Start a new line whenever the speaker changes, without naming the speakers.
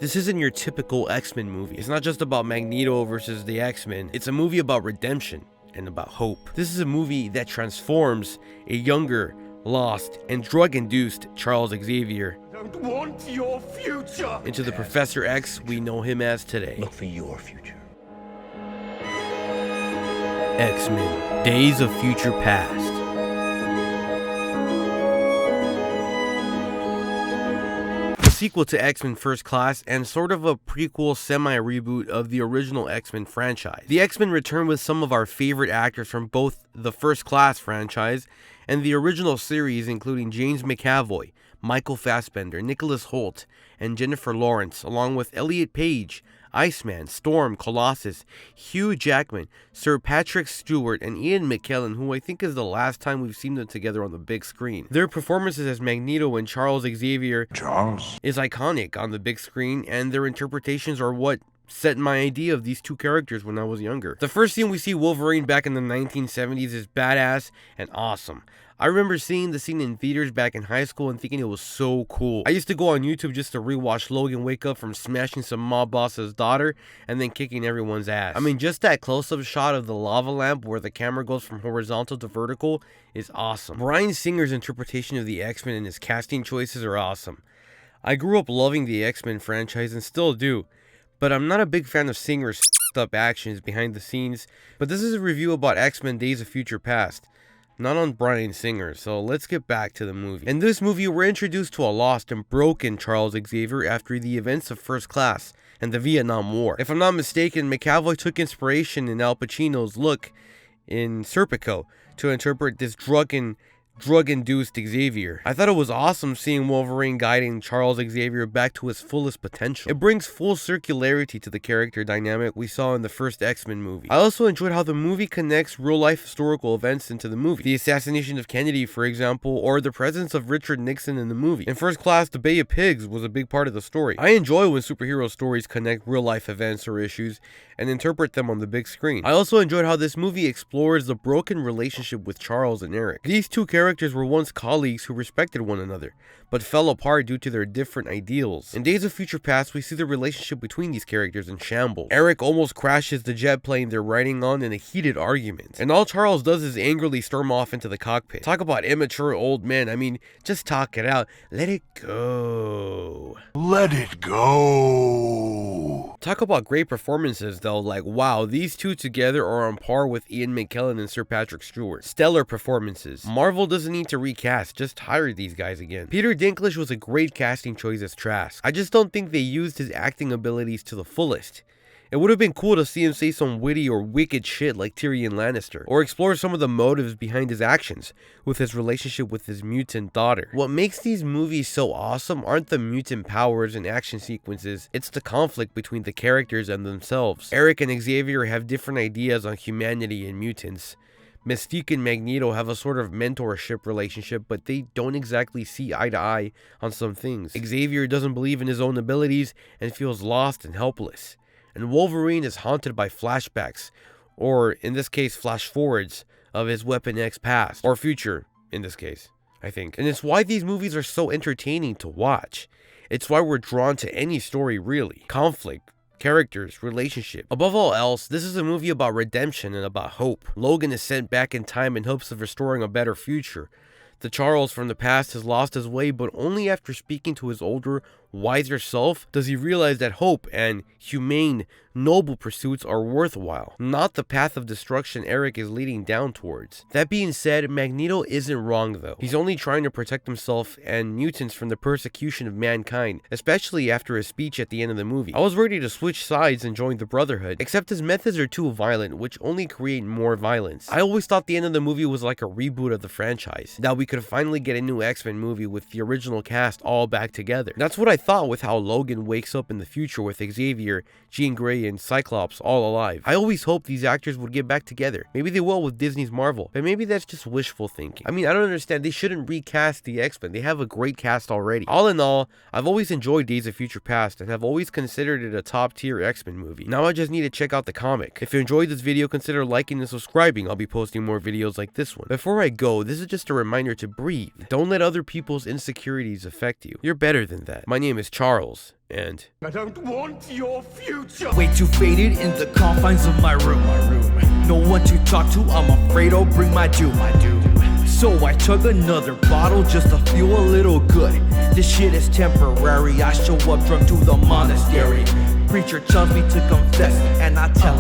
This isn't your typical X-Men movie. It's not just about Magneto versus the X-Men. It's a movie about redemption and about hope. This is a movie that transforms a younger, lost, and drug-induced Charles Xavier
Don't want your future
into the Professor X we know him as today.
Look for your future.
X-Men: Days of Future Past. Sequel to X-Men First Class and sort of a prequel semi-reboot of the original X-Men franchise. The X-Men return with some of our favorite actors from both the First Class franchise and the original series, including James McAvoy, Michael Fassbender, Nicholas Hoult, and Jennifer Lawrence, along with Elliot Page, Iceman, Storm, Colossus, Hugh Jackman, Sir Patrick Stewart, and Ian McKellan, who I think is the last time we've seen them together on the big screen. Their performances as Magneto and Charles Xavier is iconic on the big screen, and their interpretations are what set my idea of these two characters when I was younger. The first scene we see Wolverine back in the 1970s is badass and awesome. I remember seeing the scene in theaters back in high school and thinking it was so cool. I used to go on YouTube just to rewatch Logan wake up from smashing some mob boss's daughter and then kicking everyone's ass. I mean, just that close-up shot of the lava lamp where the camera goes from horizontal to vertical is awesome. Bryan Singer's interpretation of the X-Men and his casting choices are awesome. I grew up loving the X-Men franchise and still do, but I'm not a big fan of Singer's up actions behind the scenes. But this is a review about X-Men Days of Future Past, not on Bryan Singer, so let's get back to the movie. In this movie, we're introduced to a lost and broken Charles Xavier after the events of First Class and the Vietnam War. If I'm not mistaken, McAvoy took inspiration in Al Pacino's look in Serpico to interpret this drug-induced Xavier. I thought it was awesome seeing Wolverine guiding Charles Xavier back to his fullest potential. It brings full circularity to the character dynamic we saw in the first X-Men movie. I also enjoyed how the movie connects real-life historical events into the movie. The assassination of Kennedy, for example, or the presence of Richard Nixon in the movie. In First Class, the Bay of Pigs was a big part of the story. I enjoy when superhero stories connect real-life events or issues and interpret them on the big screen. I also enjoyed how this movie explores the broken relationship with Charles and Eric. These two characters were once colleagues who respected one another, but fell apart due to their different ideals. In Days of Future Past, we see the relationship between these characters in shambles. Eric almost crashes the jet plane they're riding on in a heated argument, and all Charles does is angrily storm off into the cockpit. Talk about immature old men. I mean, just talk it out. Let it go.
Let it go.
Talk about great performances though, like wow, these two together are on par with Ian McKellan and Sir Patrick Stewart. Stellar performances. Marvel doesn't need to recast, just hire these guys again. Peter Dinklage was a great casting choice as Trask. I just don't think they used his acting abilities to the fullest. It would have been cool to see him say some witty or wicked shit like Tyrion Lannister, or explore some of the motives behind his actions with his relationship with his mutant daughter. What makes these movies so awesome aren't the mutant powers and action sequences, it's the conflict between the characters and themselves. Eric and Xavier have different ideas on humanity and mutants. Mystique and Magneto have a sort of mentorship relationship, but they don't exactly see eye to eye on some things. Xavier doesn't believe in his own abilities and feels lost and helpless. And Wolverine is haunted by flashbacks, or in this case, flash forwards of his Weapon X past, or future, in this case, I think. And it's why these movies are so entertaining to watch. It's why we're drawn to any story, really. Conflict, characters, relationship. Above all else, this is a movie about redemption and about hope. Logan is sent back in time in hopes of restoring a better future. The Charles from the past has lost his way, but only after speaking to his older, wiser self does he realize that hope and humane, noble pursuits are worthwhile, not the path of destruction Eric is leading down towards. That being said, Magneto isn't wrong though. He's only trying to protect himself and mutants from the persecution of mankind, especially after his speech at the end of the movie. I was ready to switch sides and join the Brotherhood, except his methods are too violent, which only create more violence. I always thought the end of the movie was like a reboot of the franchise, that we could finally get a new X-Men movie with the original cast all back together. That's what I thought with how Logan wakes up in the future with Xavier, Jean Grey, and Cyclops all alive. I always hoped these actors would get back together. Maybe they will with Disney's Marvel, but maybe that's just wishful thinking. I mean, I don't understand. They shouldn't recast the X-Men. They have a great cast already. All in all, I've always enjoyed Days of Future Past and have always considered it a top tier X-Men movie. Now I just need to check out the comic. If you enjoyed this video, consider liking and subscribing. I'll be posting more videos like this one. Before I go, this is just a reminder to breathe. Don't let other people's insecurities affect you. You're better than that. My name name is Charles, and
I don't want your future.
Way too faded in the confines of my room. No one to talk to, I'm afraid I'll bring my doom. So I chug another bottle just to feel a little good. This shit is temporary, I show up drunk to the monastery. Preacher tells me to confess, and I tell him